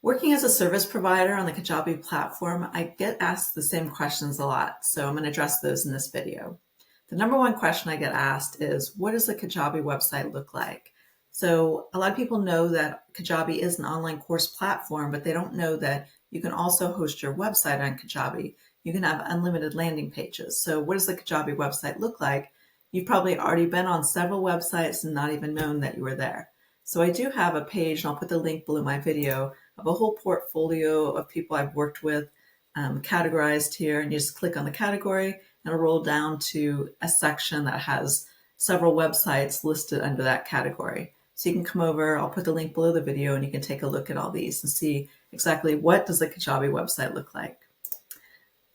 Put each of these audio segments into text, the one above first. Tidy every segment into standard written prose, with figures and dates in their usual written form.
Working as a service provider on the Kajabi platform, I get asked the same questions a lot, so I'm going to address those in this video. The number one question I get asked is, what does the Kajabi website look like? So a lot of people know that Kajabi is an online course platform, but they don't know that you can also host your website on Kajabi. You can have unlimited landing pages. So what does the Kajabi website look like? You've probably already been on several websites and not even known that you were there. So I do have a page, and I'll put the link below my video, of a whole portfolio of people I've worked with, categorized here, and you just click on the category and it'll roll down to a section that has several websites listed under that category. So you can come over, I'll put the link below the video, and you can take a look at all these and see exactly what does the Kajabi website look like.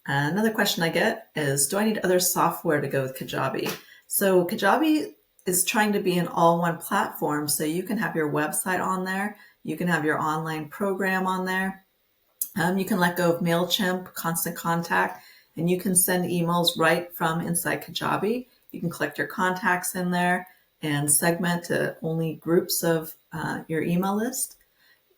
Another question I get is, do I need other software to go with Kajabi? So Kajabi is trying to be an all-in-one platform, so you can have your website on there, you can have your online program on there, you can let go of MailChimp, Constant Contact, and you can send emails right from inside Kajabi. You can collect your contacts in there and segment to only groups of your email list.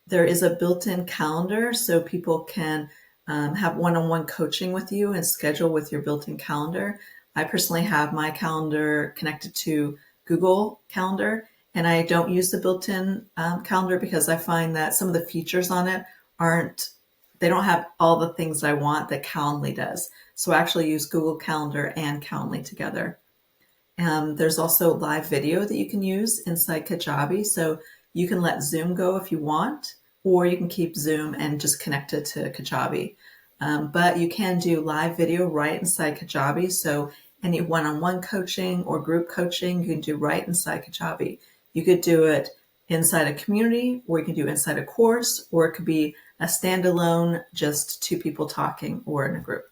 There is a built-in calendar, so people can have one-on-one coaching with you and schedule with your built-in calendar. I personally have my calendar connected to Google Calendar, and I don't use the built-in calendar because I find that some of the features on it they don't have all the things I want that Calendly does. So I actually use Google Calendar and Calendly together. There's also live video that you can use inside Kajabi. So you can let Zoom go if you want, or you can keep Zoom and just connect it to Kajabi. But you can do live video right inside Kajabi. So any one-on-one coaching or group coaching, you can do right inside Kajabi. You could do it inside a community, or you can do it inside a course, or it could be a standalone, just two people talking, or in a group.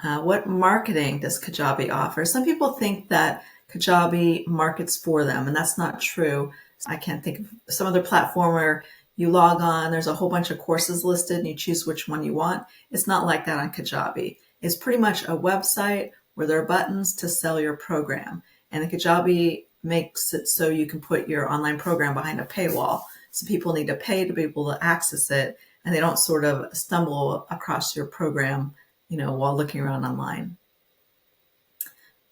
What marketing does Kajabi offer? Some people think that Kajabi markets for them, and that's not true. I can't think of some other platform where you log on, there's a whole bunch of courses listed, and you choose which one you want. It's not like that on Kajabi. It's pretty much a website where there are buttons to sell your program. And the Kajabi makes it so you can put your online program behind a paywall. So people need to pay to be able to access it, and they don't sort of stumble across your program, while looking around online.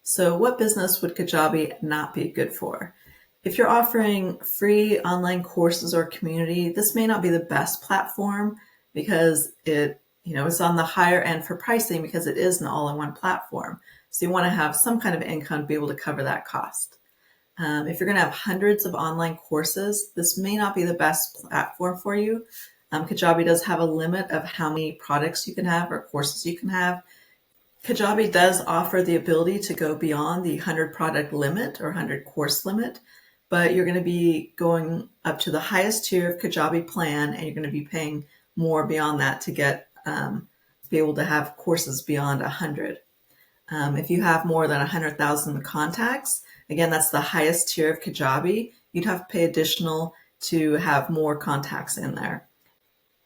So what business would Kajabi not be good for? If you're offering free online courses or community, this may not be the best platform because it's on the higher end for pricing because it is an all-in-one platform. So you want to have some kind of income to be able to cover that cost. If you're going to have hundreds of online courses, this may not be the best platform for you. Kajabi does have a limit of how many products you can have or courses you can have. Kajabi does offer the ability to go beyond the 100 product limit or 100 course limit, but you're going to be going up to the highest tier of Kajabi plan, and you're going to be paying more beyond that to get be able to have courses beyond 100. If you have more than 100,000 contacts, again, that's the highest tier of Kajabi, you'd have to pay additional to have more contacts in there.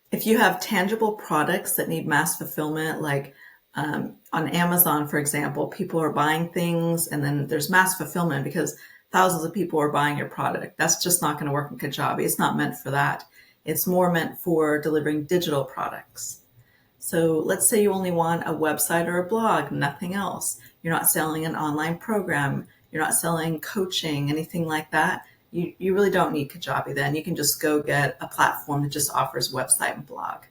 If you have tangible products that need mass fulfillment, like on Amazon, for example, people are buying things and then there's mass fulfillment because thousands of people are buying your product. That's just not going to work in Kajabi. It's not meant for that. It's more meant for delivering digital products. So let's say you only want a website or a blog, nothing else. You're not selling an online program. You're not selling coaching, anything like that. You really don't need Kajabi then. You can just go get a platform that just offers website and blog.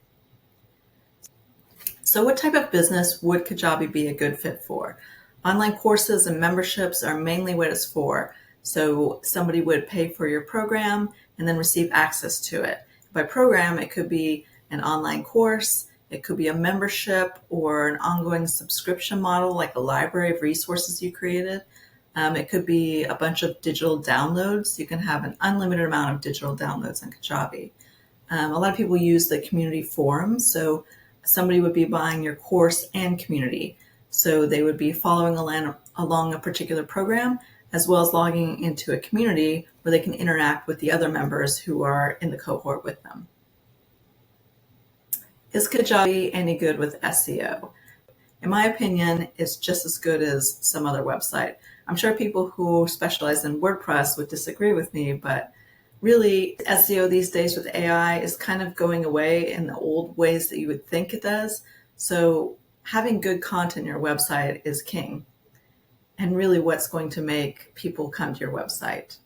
So what type of business would Kajabi be a good fit for? Online courses and memberships are mainly what it's for. So somebody would pay for your program and then receive access to it. By program, it could be an online course, it could be a membership or an ongoing subscription model like a library of resources you created. It could be a bunch of digital downloads. You can have an unlimited amount of digital downloads on Kajabi. A lot of people use the community forums. So somebody would be buying your course and community. So they would be following along a particular program, as well as logging into a community where they can interact with the other members who are in the cohort with them. Is Kajabi any good with SEO? In my opinion, it's just as good as some other website. I'm sure people who specialize in WordPress would disagree with me, but Really, SEO these days with AI is kind of going away in the old ways that you would think it does. So having good content on your website is king, and really what's going to make people come to your website.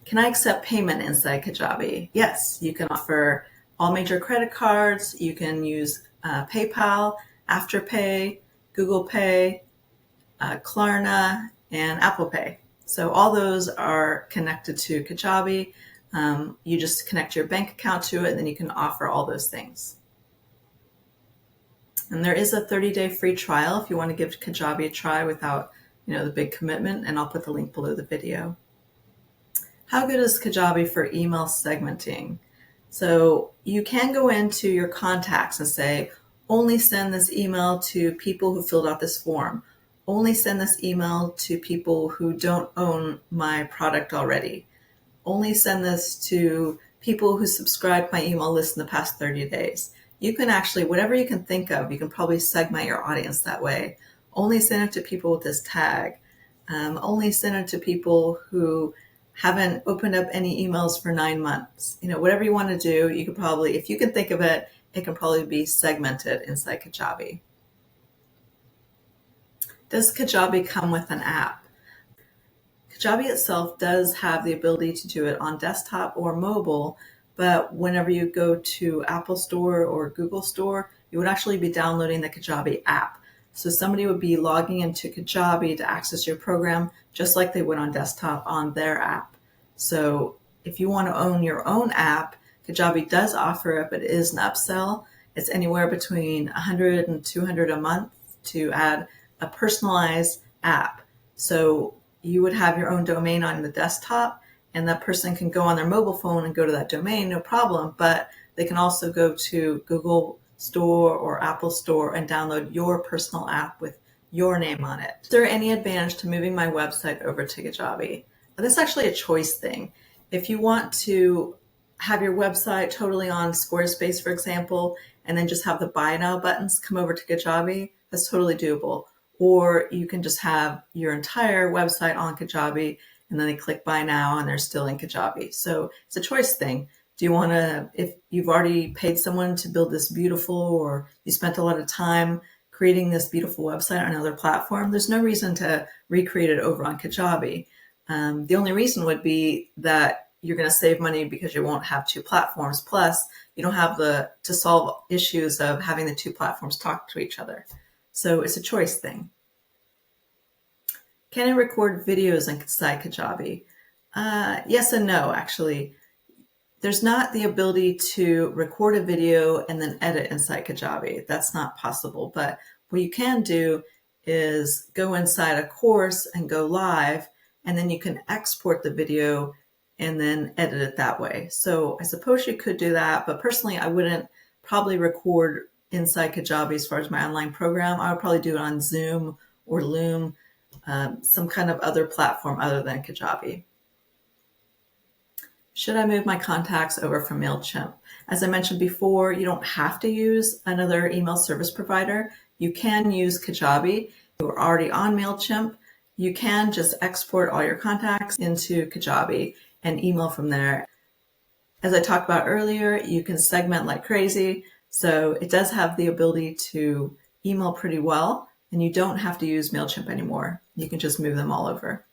Can I accept payment inside Kajabi? Yes, you can offer all major credit cards. You can use PayPal, Afterpay, Google Pay, Klarna, and Apple Pay. So all those are connected to Kajabi. You just connect your bank account to it, and then you can offer all those things. And there is a 30-day free trial if you want to give Kajabi a try without, the big commitment, and I'll put the link below the video. How good is Kajabi for email segmenting? So you can go into your contacts and say, only send this email to people who filled out this form. Only send this email to people who don't own my product already. Only send this to people who subscribed my email list in the past 30 days. You can actually, whatever you can think of, you can probably segment your audience that way. Only send it to people with this tag. Only send it to people who haven't opened up any emails for 9 months. Whatever you want to do, you could probably, if you can think of it, it can probably be segmented inside Kajabi. Does Kajabi come with an app? Kajabi itself does have the ability to do it on desktop or mobile, but whenever you go to Apple Store or Google Store, you would actually be downloading the Kajabi app. So somebody would be logging into Kajabi to access your program just like they would on desktop on their app. So if you want to own your own app, Kajabi does offer it, but it is an upsell. It's anywhere between $100 and $200 a month to add a personalized app. So you would have your own domain on the desktop, and that person can go on their mobile phone and go to that domain, no problem, but they can also go to Google Store or Apple Store and download your personal app with your name on it. Is there any advantage to moving my website over to Kajabi? That's actually a choice thing. If you want to have your website totally on Squarespace, for example, and then just have the buy now buttons come over to Kajabi, that's totally doable. Or you can just have your entire website on Kajabi, and then they click buy now and they're still in Kajabi. So it's a choice thing. Do you want to, if you've already paid someone to build this beautiful, or you spent a lot of time creating this beautiful website on another platform, there's no reason to recreate it over on Kajabi. The only reason would be that you're going to save money because you won't have two platforms. Plus, you don't have to solve issues of having the two platforms talk to each other. So it's a choice thing. Can I record videos inside Kajabi? Yes and no, actually. There's not the ability to record a video and then edit inside Kajabi. That's not possible. But what you can do is go inside a course and go live, and then you can export the video and then edit it that way. So I suppose you could do that, but personally, I wouldn't probably record inside Kajabi as far as my online program. I would probably do it on Zoom or Loom, some kind of other platform other than Kajabi. Should I move my contacts over from MailChimp? As I mentioned before, you don't have to use another email service provider. You can use Kajabi. If you are already on MailChimp, you can just export all your contacts into Kajabi and email from there. As I talked about earlier, you can segment like crazy. So it does have the ability to email pretty well, and you don't have to use MailChimp anymore. You can just move them all over.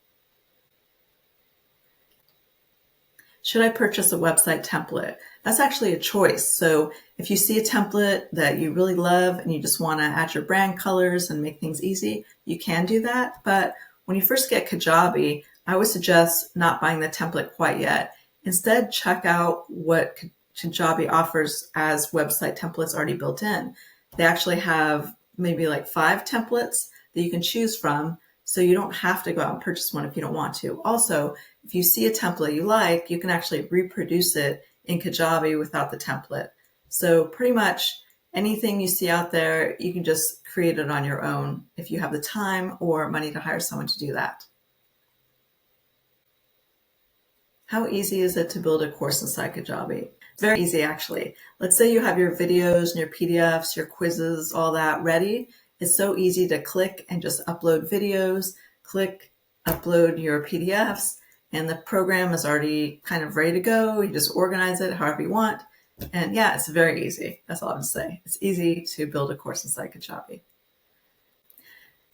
Should I purchase a website template? That's actually a choice. So if you see a template that you really love and you just want to add your brand colors and make things easy, you can do that. But when you first get Kajabi, I would suggest not buying the template quite yet. Instead, check out what Kajabi offers as website templates already built in. They actually have maybe like 5 templates that you can choose from, so you don't have to go out and purchase one if you don't want to. Also, if you see a template you like, you can actually reproduce it in Kajabi without the template. So pretty much anything you see out there, you can just create it on your own if you have the time or money to hire someone to do that. How easy is it to build a course inside Kajabi? It's very easy, actually. Let's say you have your videos and your PDFs, your quizzes, all that ready. It's so easy to click and just upload videos, click, upload your PDFs, and the program is already kind of ready to go. You just organize it however you want. And yeah, it's very easy. That's all I'm going to say. It's easy to build a course inside Kajabi.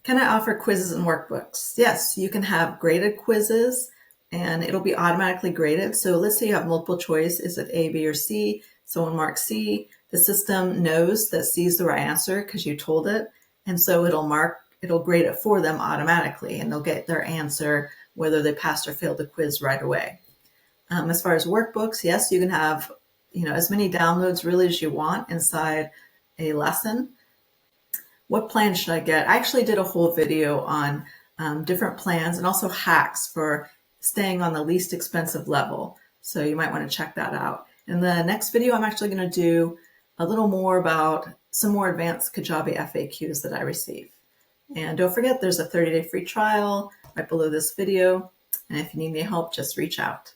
Can I offer quizzes and workbooks? Yes, you can have graded quizzes and it'll be automatically graded. So let's say you have multiple choice. Is it A, B, or C? Someone marks C. The system knows that C is the right answer because you told it. And so it'll grade it for them automatically, and they'll get their answer whether they passed or failed the quiz right away. As far as workbooks, yes, you can have as many downloads really as you want inside a lesson. What plan should I get? I actually did a whole video on different plans and also hacks for staying on the least expensive level. So you might want to check that out. In the next video, I'm actually going to do a little more about some more advanced Kajabi FAQs that I receive. And don't forget, there's a 30-day free trial right below this video. And if you need any help, just reach out.